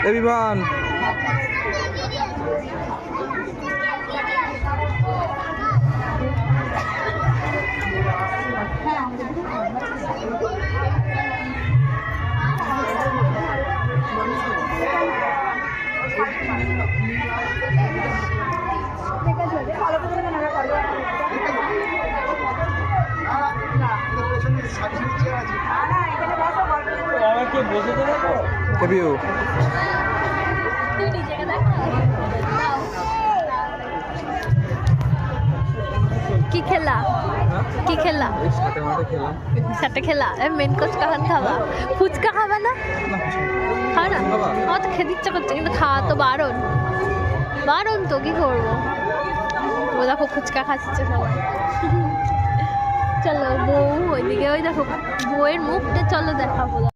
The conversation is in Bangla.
এ বিমান কি খেলা কি খেলা সাথে খেলা মেন কোর্স কখন খাবা ফুচকা খাবা না খাও না আমার তো খেতে ইচ্ছা করছে কিন্তু খাওয়া তো বারণ বারণ তো কি করবো ও দেখো ফুচকা খাচ্ছে সবাই চলো বউ ওইদিকে ওই দেখো বউয়ের মুখটা চলো দেখাবো